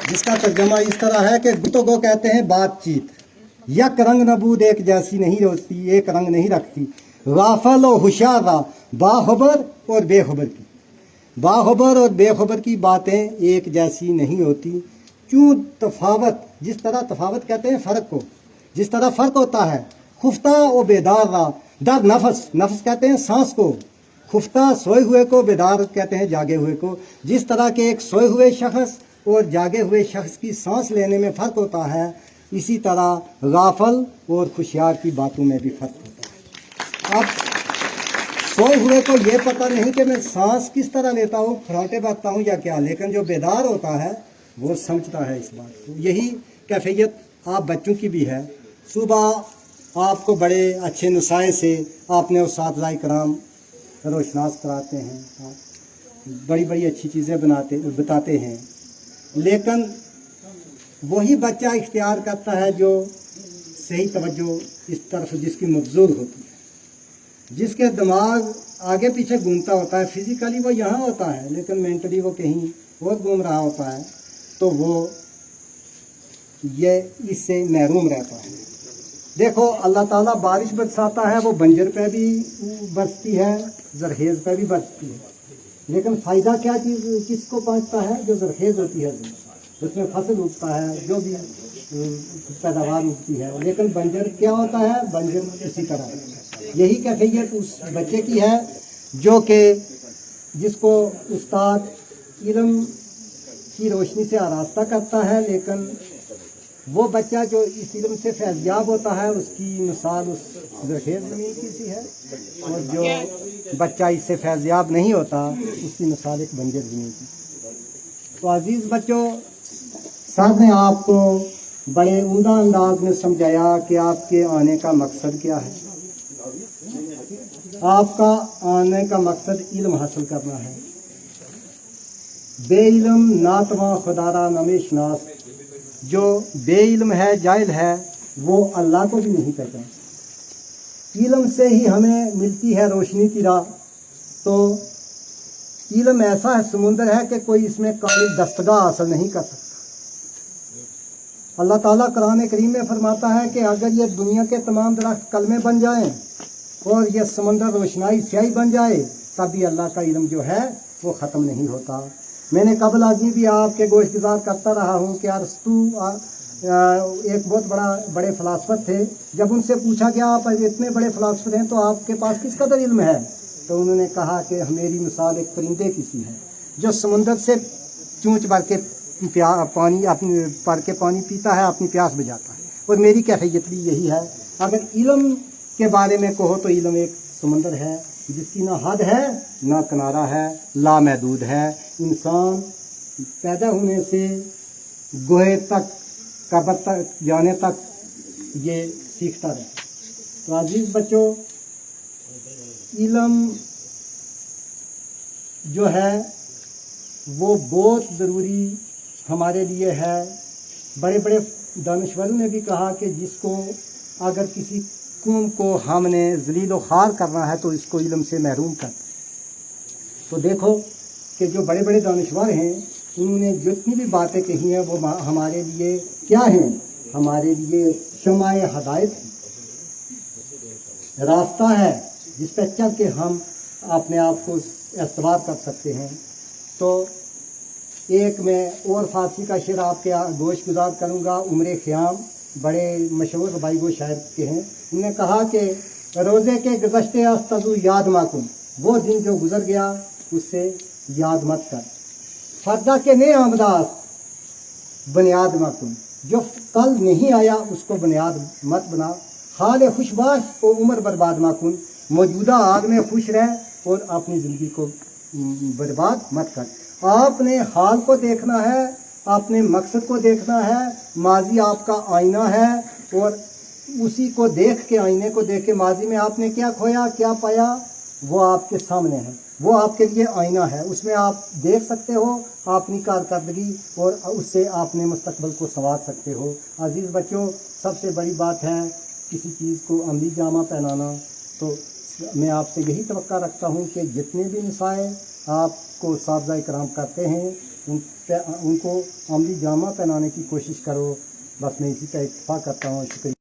जिसका तर्जमा इस तरह है कि गुफ्तगू कहते हैं बातचीत। यक रंग नबूद एक जैसी नहीं होती, एक रंग नहीं रखती। गाफल और होशियार बाखबर और बेखबर की, बाखबर और बेखबर की बातें एक जैसी नहीं होती। क्यों तफावत, जिस तरह तफावत कहते हैं फ़र्क को, जिस तरह फ़र्क होता है खुफ्ता और बेदार दर नफस, नफस कहते हैं सांस को, खुफ्ता सोए हुए को, बेदार कहते हैं जागे हुए को। जिस तरह के एक सोए हुए शख्स और जागे हुए शख्स की सांस लेने में फ़र्क होता है, इसी तरह गाफल और खुशियार की बातों में भी फ़र्क होता है। अब सोए हुए को ये पता नहीं कि मैं सांस किस तरह लेता हूँ, फराटे बांधता हूँ या क्या, लेकिन जो बेदार होता है वो समझता है इस बात को। यही कैफियत आप बच्चों की भी है। सुबह आपको बड़े अच्छे नसाए से आपने उस्ताद कराम रोशनास कराते हैं, बड़ी बड़ी अच्छी चीज़ें बताते हैं, लेकिन वही बच्चा इख्तियार करता है जो सही तवज्जो इस तरफ जिसकी मबजूल होती है, जिसके दिमाग आगे पीछे घूमता होता है। फिज़िकली वो यहाँ होता है लेकिन मेंटली वो कहीं और घूम रहा होता है, तो वो ये इससे महरूम रहता है। देखो अल्लाह ताला बारिश बरसाता है, वो बंजर पे भी बरसती है, जरखेज़ पे भी बरसती है, लेकिन फ़ायदा क्या चीज़ किसको पहुँचता है? जो जरखेज़ होती है, उसमें फसल उगता है, जो भी पैदावार उगती है। लेकिन बंजर क्या होता है? बंजर इसी तरह। यही कैफियत उस बच्चे की है जो कि जिसको उस्ताद इल्म की रोशनी से आरास्ता करता है, लेकिन वो बच्चा जो इस इल्म से फैज़याब होता है उसकी मिसाल उस ज़रखेज़ ज़मीन की सी है, और जो बच्चा इससे फैज़याब नहीं होता उसकी मिसाल एक बंजर ज़मीन की। तो अज़ीज़ बच्चों, सर ने आपको बड़े उम्दा अंदाज में समझाया कि आपके आने का मकसद क्या है। आपका आने का मकसद इल्म हासिल करना है। बे इल्म नातवा खुदारा नमेशनास, जो बे इल्म है, जाहिल है, वो अल्लाह को भी नहीं पहचान सकता। इल्म से ही हमें मिलती है रोशनी की राह। तो इल्म ऐसा है समुंदर है कि कोई इसमें कामिल दस्तगाह हासिल नहीं कर सकता। अल्लाह ताला कुरान करीम में फरमाता है कि अगर ये दुनिया के तमाम दरख्त कलमे बन जाएं और ये समंदर रोशनाई स्याही बन जाए, तब भी अल्लाह का इल्म जो है वो ख़त्म नहीं होता। मैंने कबल आजी भी आपके गोश्तगुजार करता रहा हूँ कि अरस्तु एक बहुत बड़े फ़िलासफ़र थे। जब उनसे पूछा कि आप इतने बड़े फ़िलासफ़र हैं तो आपके पास किस कदर इल्म है, तो उन्होंने कहा कि मेरी मिसाल एक परिंदे की सी है जो समुंदर से चूंच भर के पानी अपनी भर के पानी पीता है, अपनी प्यास बुझाता है, और मेरी कैफियत भी यही है। अगर इल्म के बारे में कहो तो इल्म एक समंदर है जिसकी ना हद है ना किनारा है, लामहदूद है। इंसान पैदा होने से गोहे तक, कब्र तक जाने तक ये सीखता रहे। तो अजीज बच्चों, इल्म जो है वो बहुत ज़रूरी हमारे लिए है। बड़े बड़े दानिश्वरों ने भी कहा कि जिसको अगर किसी कौम को हमने ज़लील व ख़ार करना है तो इसको इल्म से महरूम कर। तो देखो कि जो बड़े बड़े दानिश्वर हैं उन्होंने जितनी भी बातें कही हैं वो हमारे लिए क्या हैं? हमारे लिए शमाए हदायत रास्ता है जिस पर चल के हम अपने आप को इस्तवार कर सकते हैं। तो एक मैं और फारसी का शेर आपके गोश गुजार करूँगा। उमर ख़याम बड़े मशहूर रबाई गो शायर के हैं। उन्होंने कहा कि रोज़े के गुज़श्ते अस्तज़ु याद माकुम, वो दिन जो गुज़र गया उससे याद मत कर। फर्दा के ने आमदास बुनियाद माकुम, जो कल नहीं आया उसको बुनियाद मत बना। हाल खुशबाश और उम्र बर्बाद माकुन, मौजूदा आग में खुश रह और अपनी ज़िंदगी को बर्बाद मत कर। आपने हाल को देखना है, आपने मकसद को देखना है। माजी आपका आईना है और उसी को देख के, आईने को देख के माजी में आपने क्या खोया क्या पाया वो आपके सामने है, वो आपके लिए आईना है। उसमें आप देख सकते हो अपनी कारकर्दगी और उससे आपने मुस्तकबिल को संवार सकते हो। अजीज़ बच्चों, सबसे बड़ी बात है किसी चीज़ को अमली जामा पहनाना। तो मैं आपसे यही तवक्का रखता हूँ कि जितने भी मिसाइल आपको साहबज़ाए कराम करते हैं ان کو عملی جامہ پہنانے کی کوشش کرو. بس میں اسی کا اتفاق کرتا ہوں. شکریہ.